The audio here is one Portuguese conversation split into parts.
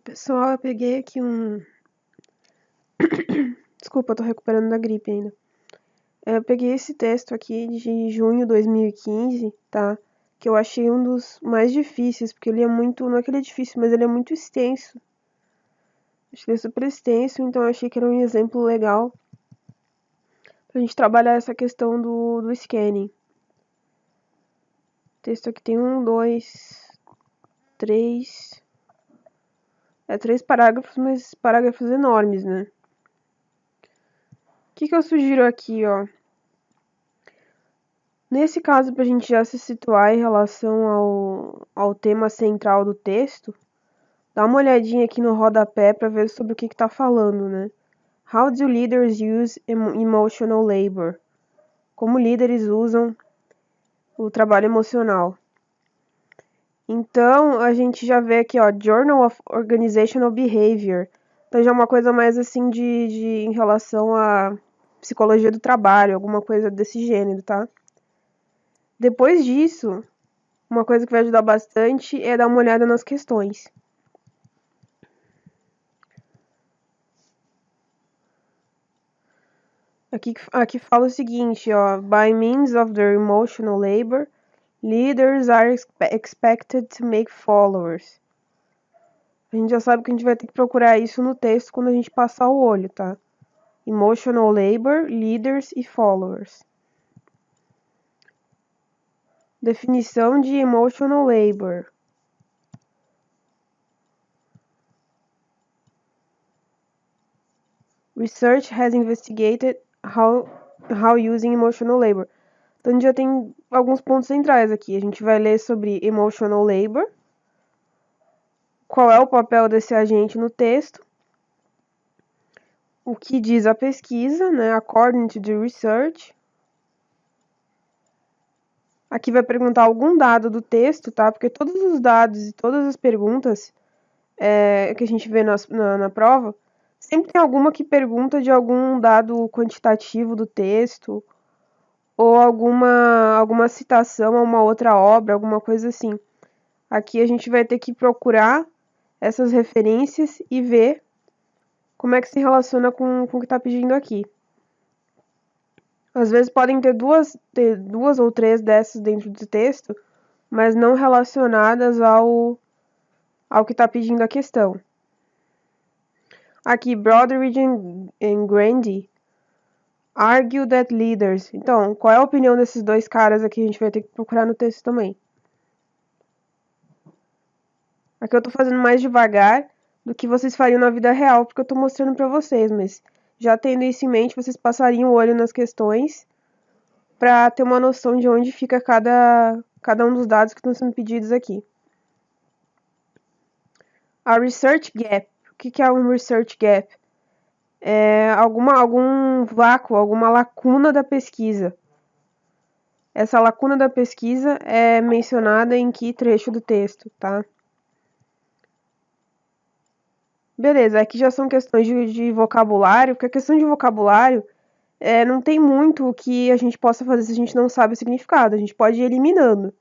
Pessoal, eu peguei aqui um. Desculpa, eu tô recuperando da gripe ainda. Eu peguei esse texto aqui de junho de 2015, tá? Que eu achei um dos mais difíceis, porque ele é muito. Não é que ele é difícil, mas ele é muito extenso. Acho que ele é super extenso, então eu achei que era um exemplo legal pra gente trabalhar essa questão do scanning. O texto aqui tem 3 parágrafos, mas parágrafos enormes, né? O que eu sugiro aqui, ó? Nesse caso, para a gente já se situar em relação ao tema central do texto, dá uma olhadinha aqui no rodapé para ver sobre o que está falando, né? How do leaders use emotional labor? Como líderes usam o trabalho emocional? Então, a gente já vê aqui, ó, Journal of Organizational Behavior. Então, já é uma coisa mais assim em relação à psicologia do trabalho, alguma coisa desse gênero, tá? Depois disso, uma coisa que vai ajudar bastante é dar uma olhada nas questões. Aqui fala o seguinte, ó. By means of their emotional labor, leaders are expected to make followers. A gente já sabe que a gente vai ter que procurar isso no texto quando a gente passar o olho, tá? Emotional labor, leaders e followers. Definição de emotional labor. Research has investigated how using emotional labor. Então, a gente já tem alguns pontos centrais aqui. A gente vai ler sobre emotional labor, qual é o papel desse agente no texto, o que diz a pesquisa, né, according to the research. Aqui vai perguntar algum dado do texto, tá? Porque todos os dados e todas as perguntas que a gente vê na prova, sempre tem alguma que pergunta de algum dado quantitativo do texto, ou alguma citação a uma outra obra, alguma coisa assim. Aqui a gente vai ter que procurar essas referências e ver como é que se relaciona com o que está pedindo aqui. Às vezes podem ter duas ou três dessas dentro do texto, mas não relacionadas ao que está pedindo a questão. Aqui, Broderidge and Grandi argue that leaders. Então, qual é a opinião desses dois caras aqui? A gente vai ter que procurar no texto também. Aqui eu tô fazendo mais devagar do que vocês fariam na vida real, porque eu tô mostrando pra vocês, mas já tendo isso em mente, vocês passariam o olho nas questões para ter uma noção de onde fica cada um dos dados que estão sendo pedidos aqui. A research gap. O que é um research gap? É algum vácuo, alguma lacuna da pesquisa. Essa lacuna da pesquisa é mencionada em que trecho do texto, tá? Beleza, aqui já são questões de vocabulário, porque a questão de vocabulário não tem muito o que a gente possa fazer se a gente não sabe o significado. A gente pode ir eliminando,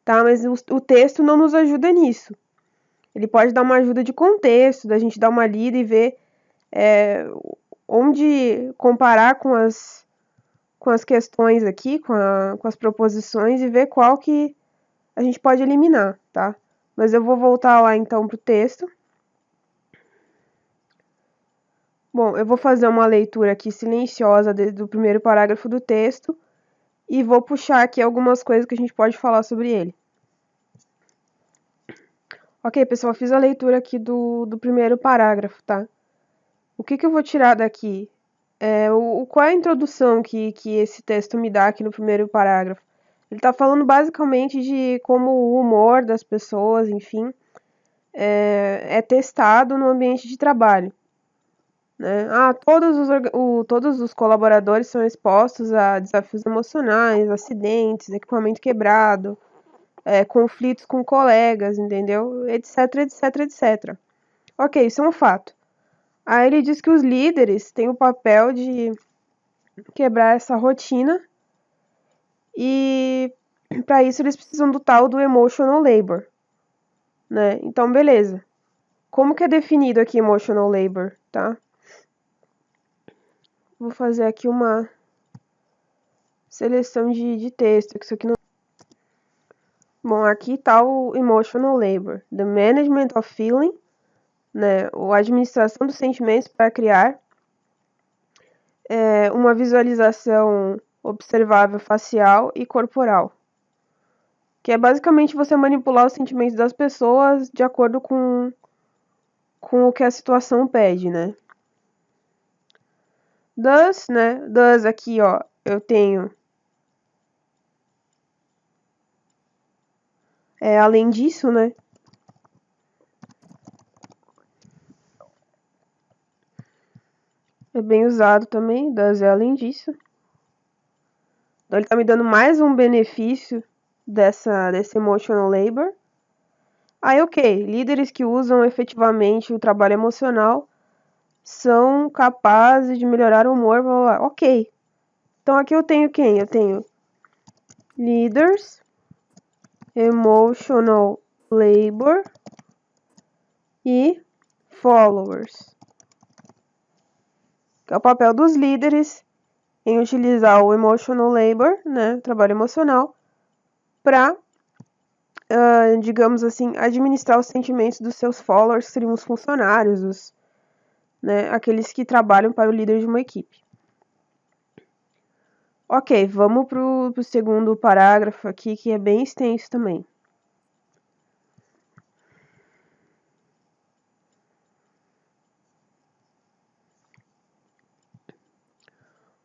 tá? Mas o texto não nos ajuda nisso. Ele pode dar uma ajuda de contexto, da gente dar uma lida e ver onde comparar com as questões aqui, com as proposições e ver qual que a gente pode eliminar, tá? Mas eu vou voltar lá então pro texto. Bom, eu vou fazer uma leitura aqui silenciosa do primeiro parágrafo do texto e vou puxar aqui algumas coisas que a gente pode falar sobre ele. Ok, pessoal, fiz a leitura aqui do primeiro parágrafo, tá? O que eu vou tirar daqui? Qual é a introdução que esse texto me dá aqui no primeiro parágrafo? Ele está falando basicamente de como o humor das pessoas, enfim, é testado no ambiente de trabalho. Né? Todos os colaboradores são expostos a desafios emocionais, acidentes, equipamento quebrado, conflitos com colegas, entendeu? Etc, etc, etc. Ok, isso é um fato. Aí ele diz que os líderes têm o papel de quebrar essa rotina e para isso eles precisam do tal do emotional labor, né? Então, beleza. Como que é definido aqui emotional labor, tá? Vou fazer aqui uma seleção de texto, que isso aqui não... Bom, aqui tá o emotional labor. The management of feeling, né? A administração dos sentimentos para criar uma visualização observável facial e corporal. Que é basicamente você manipular os sentimentos das pessoas de acordo com o que a situação pede, né? Thus, né? Thus aqui, ó, eu tenho... além disso, né? É bem usado também, thus é além disso. Então ele tá me dando mais um benefício desse emotional labor. Aí, ok, líderes que usam efetivamente o trabalho emocional são capazes de melhorar o humor, blá, blá, blá. Ok. Então aqui eu tenho quem? Eu tenho leaders, emotional labor e followers. Que é o papel dos líderes em utilizar o emotional labor, né, trabalho emocional, para, digamos assim, administrar os sentimentos dos seus followers, que seriam os funcionários, né, aqueles que trabalham para o líder de uma equipe. Ok, vamos pro segundo parágrafo aqui, que é bem extenso também.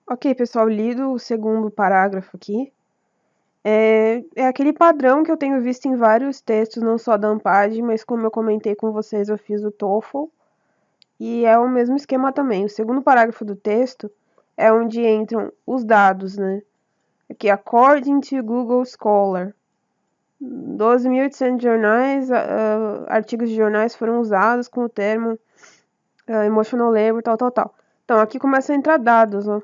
Ok, pessoal, lido o segundo parágrafo aqui. É aquele padrão que eu tenho visto em vários textos, não só da Ampad, mas como eu comentei com vocês, eu fiz o TOEFL. E é o mesmo esquema também. O segundo parágrafo do texto é onde entram os dados, né? Aqui, according to Google Scholar. 12.800 jornais, artigos de jornais foram usados com o termo emotional labor, tal, tal, tal. Então, aqui começa a entrar dados, ó.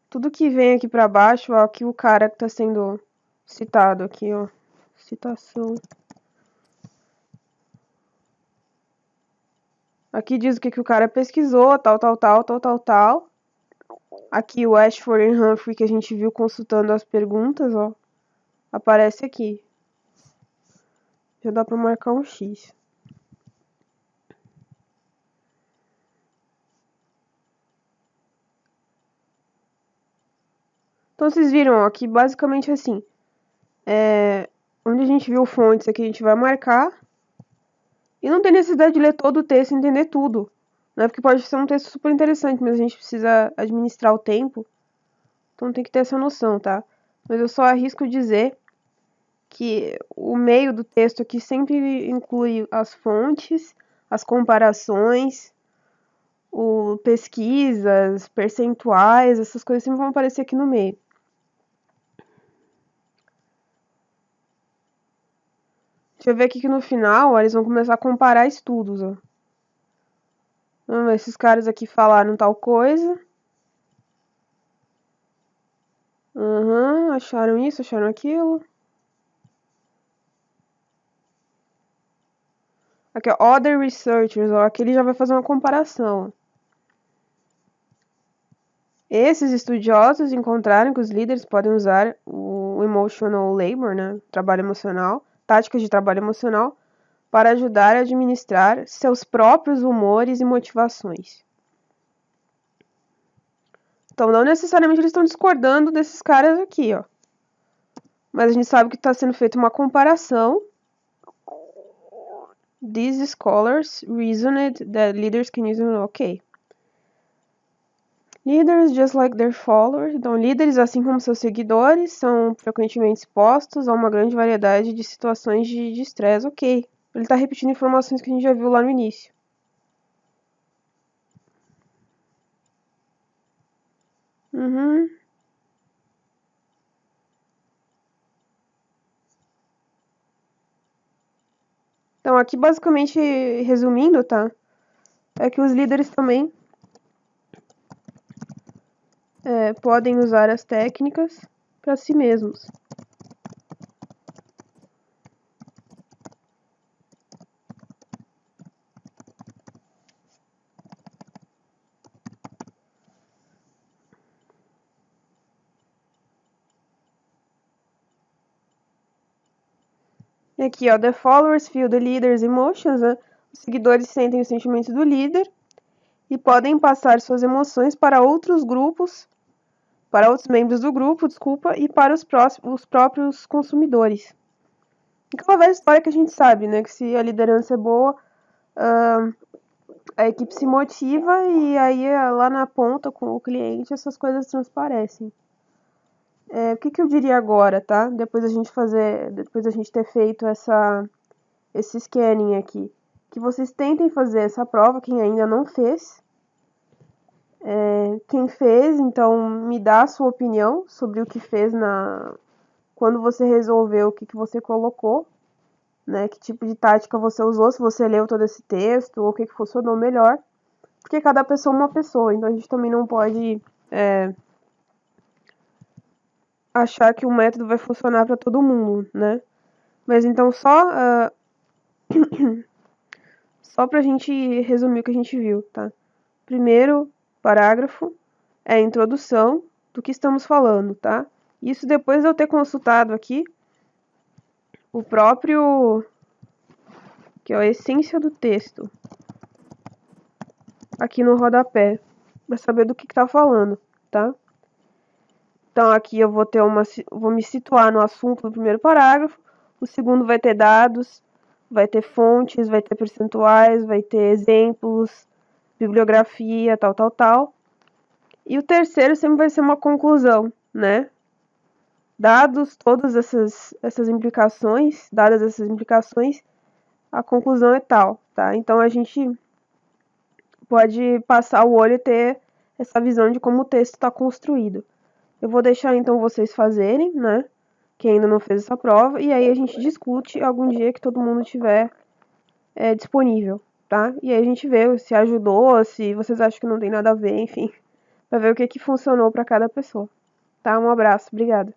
Tudo que vem aqui para baixo, ó, aqui o cara que está sendo citado aqui, ó. Citação. Aqui diz o que o cara pesquisou, tal, tal, tal, tal, tal, tal. Aqui o Ashford e Humphrey que a gente viu consultando as perguntas, ó. Aparece aqui. Já dá para marcar um X. Então vocês viram, ó, que basicamente assim, onde a gente viu fontes aqui a gente vai marcar. E não tem necessidade de ler todo o texto e entender tudo. Né? Porque pode ser um texto super interessante, mas a gente precisa administrar o tempo. Então tem que ter essa noção, tá? Mas eu só arrisco dizer que o meio do texto aqui sempre inclui as fontes, as comparações, pesquisas, percentuais, essas coisas sempre vão aparecer aqui no meio. Deixa eu ver aqui que no final, ó, eles vão começar a comparar estudos, ó. Esses caras aqui falaram tal coisa. Acharam isso, acharam aquilo. Aqui, ó, other researchers, ó, aqui ele já vai fazer uma comparação. Esses estudiosos encontraram que os líderes podem usar o emotional labor, né, trabalho emocional, táticas de trabalho emocional, para ajudar a administrar seus próprios humores e motivações. Então, não necessariamente eles estão discordando desses caras aqui, ó. Mas a gente sabe que está sendo feita uma comparação. These scholars reasoned that leaders can use... Ok. Leaders, just like their followers. Então, líderes, assim como seus seguidores, são frequentemente expostos a uma grande variedade de situações de estresse. Ok. Ele está repetindo informações que a gente já viu lá no início. Então, aqui basicamente, resumindo, tá? É que os líderes também podem usar as técnicas para si mesmos. E aqui, ó, the followers feel the leader's emotions, né? Os seguidores sentem os sentimentos do líder e podem passar suas emoções para outros grupos, para outros membros do grupo, desculpa, e para os próprios consumidores. Aquela velha história que a gente sabe, né? Que se a liderança é boa, a equipe se motiva e aí lá na ponta com o cliente essas coisas transparecem. O que eu diria agora, tá? Depois a gente ter feito esse scanning aqui. Que vocês tentem fazer essa prova, quem ainda não fez. Quem fez, então me dá a sua opinião sobre o que fez quando você resolveu o que você colocou, né? Que tipo de tática você usou, se você leu todo esse texto, ou o que funcionou melhor. Porque cada pessoa é uma pessoa, então a gente também não pode achar que o método vai funcionar para todo mundo, né? Mas então só pra gente resumir o que a gente viu, tá? Primeiro parágrafo é a introdução do que estamos falando, tá? Isso depois de eu ter consultado aqui o próprio, que é a essência do texto, aqui no rodapé, para saber do que tá falando, tá? Então aqui eu vou me situar no assunto do primeiro parágrafo, o segundo vai ter dados, vai ter fontes, vai ter percentuais, vai ter exemplos, bibliografia, tal. E o terceiro sempre vai ser uma conclusão, né? Dados todas essas implicações, dadas essas implicações, a conclusão é tal, tá? Então a gente pode passar o olho e ter essa visão de como o texto está construído. Eu vou deixar então vocês fazerem, né? Quem ainda não fez essa prova, e aí a gente discute algum dia que todo mundo tiver disponível, tá? E aí a gente vê se ajudou, se vocês acham que não tem nada a ver, enfim, pra ver o que funcionou para cada pessoa, tá? Um abraço, obrigada.